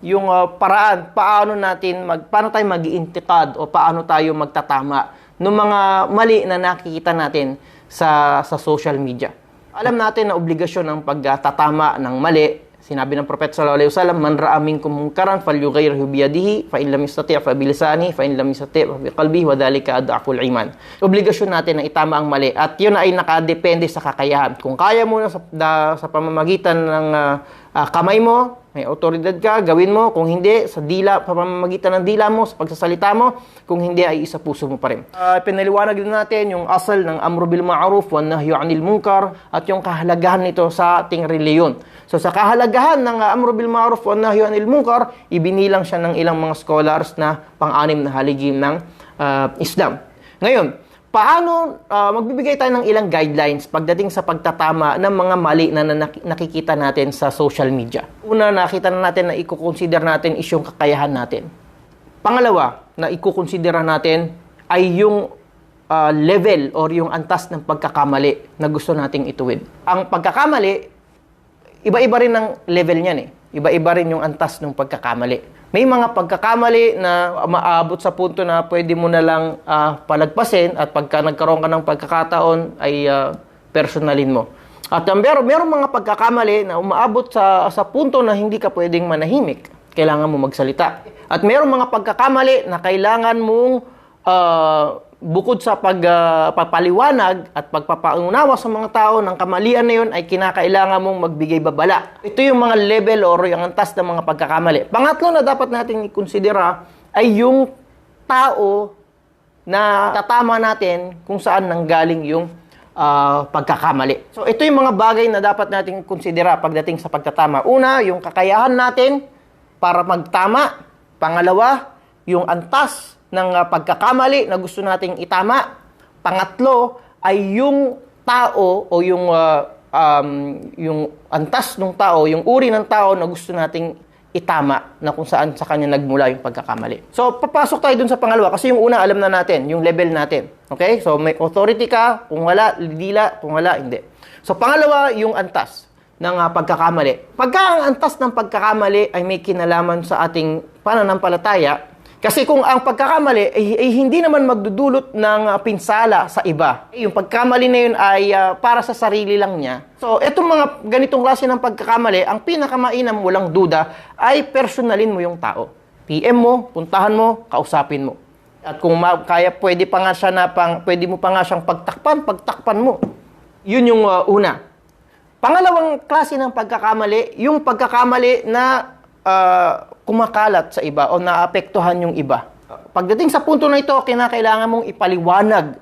yung paraan paano tayo mag-iintikad o paano tayo magtatama ng mga mali na nakikita natin sa social media. Alam natin na obligasyon ng pagtatama ng mali. Sinabi ng Propeta sallallahu alaihi wasallam, "Man ra'a minkum munkaran falyughayyirhu bi yadihi, fa in lam yastati' fa bi lisanihi, fa in lam yastati' fa bi qalbihi, wa dhalika ad'aful iman." Obligasyon natin na itama ang mali at 'yun ay nakadepende sa kakayahan. Kung kaya mo na sa pamamagitan ng kamay mo, may otoridad ka, gawin mo. Kung hindi, sa dila, pamamagitan ng dila mo, sa pagsasalita mo. Kung hindi, ay isa puso mo pa rin. Pinaliwanag din natin yung asal ng amru bil ma'ruf wa nahyu 'anil munkar at yung kahalagahan nito sa ating reliyon. So sa kahalagahan ng amru bil ma'ruf wa nahyu 'anil munkar, ibinilang siya ng ilang mga scholars na pang-anim na haligi ng Islam. Ngayon, paano magbibigay tayo ng ilang guidelines pagdating sa pagtatama ng mga mali na nakikita natin sa social media? Una, nakita na natin na i-consider natin is yung kakayahan natin. Pangalawa, na i-consider natin ay yung level or yung antas ng pagkakamali na gusto nating ituwid. Ang pagkakamali, iba-iba rin ang level niyan eh. Iba-iba rin yung antas ng pagkakamali. May mga pagkakamali na maabot sa punto na pwede mo na lang palagpasin at pagka nagkaroon ka ng pagkakataon ay personalin mo. At meron mga pagkakamali na umaabot sa punto na hindi ka pwedeng manahimik. Kailangan mo magsalita. At meron mga pagkakamali na kailangan mong bukod sa pagpapaliwanag at pagpapaunawa sa mga tao ng kamalian na yun, ay kinakailangan mong magbigay babala. Ito yung mga level or yung antas ng mga pagkakamali. Pangatlo na dapat natin i-considera ay yung tao na tatama natin kung saan nanggaling yung pagkakamali. So ito yung mga bagay na dapat natin i-considera pagdating sa pagtatama. Una, yung kakayahan natin para magtama. Pangalawa, yung antas ng pagkakamali na gusto nating itama. Pangatlo ay yung tao o yung antas ng tao, yung uri ng tao na gusto nating itama na kung saan sa kanya nagmula yung pagkakamali. So, papasok tayo dun sa pangalawa kasi yung una alam na natin, yung level natin. Okay? So, may authority ka, kung wala, dila, kung wala, hindi. So, pangalawa, yung antas ng pagkakamali. Pagka ang antas ng pagkakamali ay may kinalaman sa ating pananampalataya, kasi kung ang pagkakamali ay hindi naman magdudulot ng pinsala sa iba, yung pagkamali na yun ay para sa sarili lang niya. So, etong mga ganitong klase ng pagkakamali, ang pinakamainam, walang duda, ay personalin mo yung tao. PM mo, puntahan mo, kausapin mo. At kung kaya, pwede mo pa nga siyang pagtakpan mo. Yun yung una. Pangalawang klase ng pagkakamali, yung pagkakamali na kumakalat sa iba o naapektuhan yung iba. Pagdating sa punto na ito, kinakailangan mong ipaliwanag,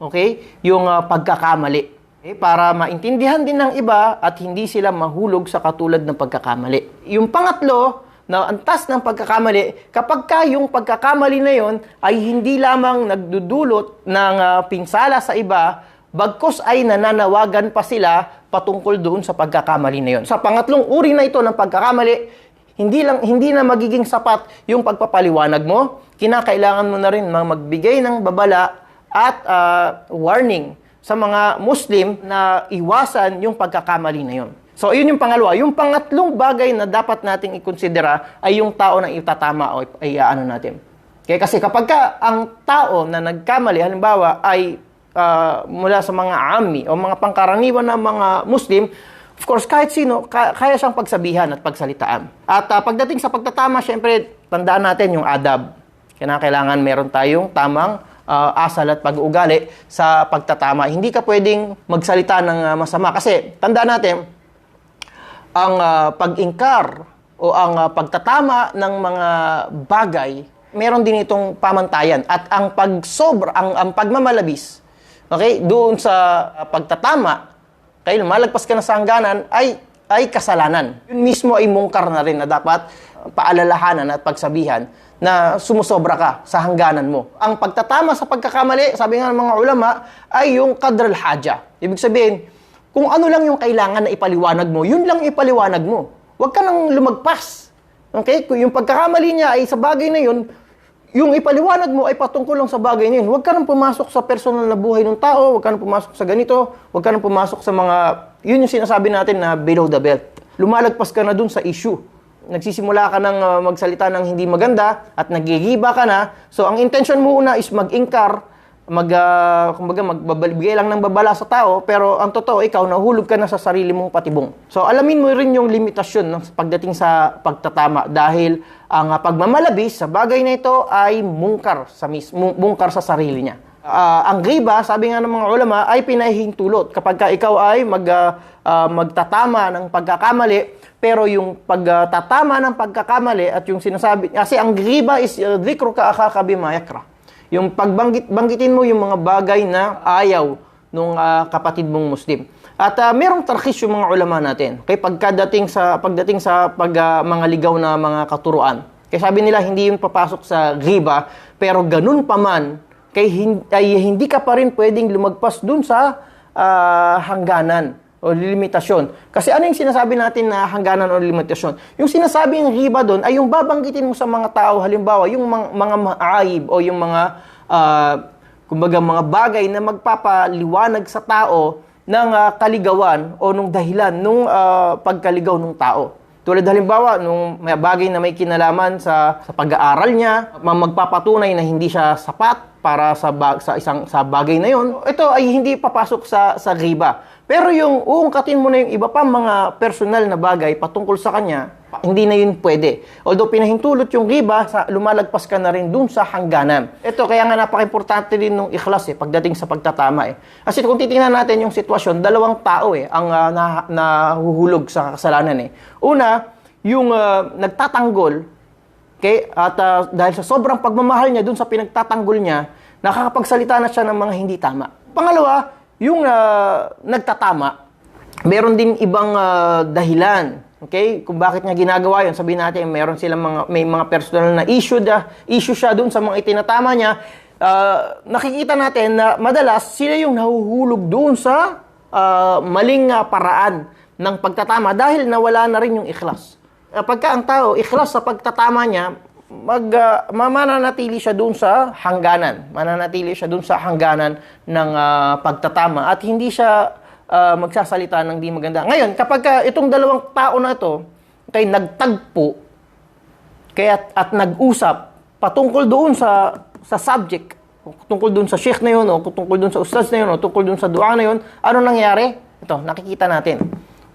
okay, yung pagkakamali. Okay? Para maintindihan din ng iba at hindi sila mahulog sa katulad ng pagkakamali. Yung pangatlo, na antas ng pagkakamali, kapag yung pagkakamali na yon ay hindi lamang nagdudulot ng pinsala sa iba, bagkus ay nananawagan pa sila patungkol doon sa pagkakamali na yon. Sa pangatlong uri na ito ng pagkakamali, hindi na magiging sapat yung pagpapaliwanag mo. Kinakailangan mo na rin magbigay ng babala at warning sa mga Muslim na iwasan yung pagkakamali na yun. So, yun yung pangalawa. Yung pangatlong bagay na dapat nating ikonsidera ay yung tao na itatama o iaano natin. Okay? Kasi kapag ang tao na nagkamali, halimbawa, ay mula sa mga ami o mga pangkaraniwan na mga Muslim, of course, kahit sino, kaya siyang pagsabihan at pagsalitaan. At pagdating sa pagtatama, syempre, tandaan natin yung adab. Kailangan meron tayong tamang asal at pag-uugali sa pagtatama. Hindi ka pwedeng magsalita ng masama. Kasi, tandaan natin, ang pag-ingkar o ang pagtatama ng mga bagay, meron din itong pamantayan. At ang ang pagmamalabis, okay, doon sa pagtatama, kaya malagpas ka na sa hangganan, ay kasalanan. Yun mismo ay mungkar na rin na dapat paalalahanan at pagsabihan na sumusobra ka sa hangganan mo. Ang pagtatama sa pagkakamali, sabi nga ng mga ulama, ay yung qadr al-haja. Ibig sabihin, kung ano lang yung kailangan na ipaliwanag mo, yun lang ipaliwanag mo. Huwag ka nang lumagpas. Okay? Kung yung pagkakamali niya ay sa bagay na yun, yung ipaliwanag mo ay patungkol lang sa bagay niyon. Huwag ka nang pumasok sa personal na buhay ng tao, huwag ka nang pumasok sa ganito, huwag ka nang pumasok sa mga, yun yung sinasabi natin na below the belt. Lumalagpas ka na dun sa issue. nagsisimula ka ng magsalita ng hindi maganda at nagigiba ka na, so ang intention mo una is mag-ingkar, kumbaga magbabigay lang ng babala sa tao, pero ang totoo, ikaw, nahulog ka na sa sarili mong patibong. So, alamin mo rin yung limitasyon ng pagdating sa pagtatama dahil ang pagmamalabis sa bagay na ito ay mungkar sa sarili niya. Ang ghiba, sabi nga ng mga ulama, ay pinahihintulot kapag ka ikaw ay magtatama ng pagkakamali, pero yung pagtatama ng pagkakamali at yung sinasabi, kasi ang ghiba is dhikru ka akhaka bima yakrah. Yung banggitin mo yung mga bagay na ayaw nung kapatid mong Muslim. At merong tarkhis yung mga ulama natin. Kaya pagdating sa mga ligaw na mga katuruan. Kaya sabi nila hindi yung papasok sa ghiba, pero ganun pa man, hindi ka pa rin pwedeng lumagpas dun sa hangganan o limitasyon. Kasi ano yung sinasabi natin na hangganan o limitasyon? Yung sinasabing riba doon ay yung babanggitin mo sa mga tao, halimbawa, yung mga maaib o yung mga, kumbaga, mga bagay na magpapaliwanag sa tao ng kaligawan o nung dahilan nung pagkaligaw ng tao. Tulad halimbawa, nung may bagay na may kinalaman sa pag-aaral niya, magpapatunay na hindi siya sapat para sa bagay na yon, ito ay hindi papasok sa riba. Pero yung uungkatin mo na yung iba pa mga personal na bagay patungkol sa kanya, hindi na yun pwede. Although pinahintulot yung riba, lumalagpas ka na rin dun sa hangganan. Ito, kaya nga napaka-importante din ng ikhlas pagdating sa pagtatama. Kasi kung titingnan natin yung sitwasyon, dalawang tao ang nahuhulog sa kasalanan. Una, yung nagtatanggol, okay? At dahil sa sobrang pagmamahal niya dun sa pinagtatanggol niya, nakakapagsalita na siya ng mga hindi tama. Pangalawa, yung nagtatama, meron din ibang dahilan, okay? Kung bakit niya ginagawa yun, sabihin natin, may mga personal na issue siya dun sa mga itinatama niya. Nakikita natin na madalas sila yung nahuhulog dun sa maling paraan ng pagtatama dahil nawala na rin yung ikhlas. Pagka ang tao, ikhlas sa pagtatama niya, mananatili siya doon sa hangganan. Mananatili siya doon sa hangganan ng pagtatama at hindi siya magsasalita ng di maganda. Ngayon, kapag itong dalawang tao na ito nagtagpo at nag-usap patungkol doon sa subject, tungkol doon sa sheikh na yun, o tungkol doon sa ustaz na yun, o tungkol doon sa dua na yun, ano nangyari? Ito, nakikita natin.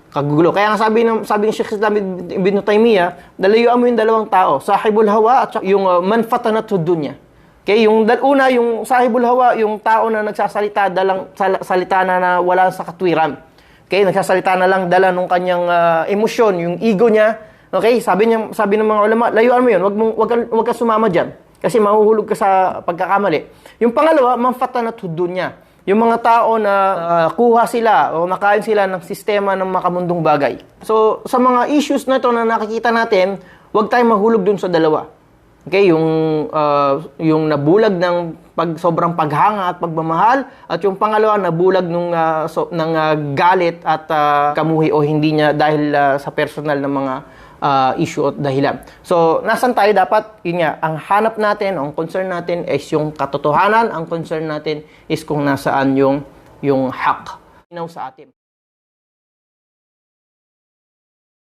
Kagulo. Kaya nga sabi ng Sheikh Islam Ibn Taymiyyah, dalayuan mo yung dalawang tao, sahibul hawa at yung man fatanathu dunya. Okay, yung sahibul hawa, yung tao na nagsasalita salita na wala sa katwiran. Okay, nagsasalita na lang dala nung kanyang emosyon, yung ego niya. Okay, sabi ng mga ulama, layuan mo yun, wag ka sumama diyan kasi mahuhulog ka sa pagkakamali. Yung pangalawa, man fatanathu dunya. Yung mga tao na kuha sila o nakain sila ng sistema ng makamundong bagay. So, sa mga issues na ito na nakikita natin, huwag tayong mahulog dun sa dalawa. Okay, yung nabulag ng sobrang paghanga at pagmamahal, at yung pangalawa, nabulag ng galit at kamuhi o hindi niya dahil sa personal na mga issue at dahilan. So, nasan tayo dapat? Yun nga, ang hanap natin, ang concern natin is yung katotohanan, ang concern natin is kung nasaan yung haq. Sa atin.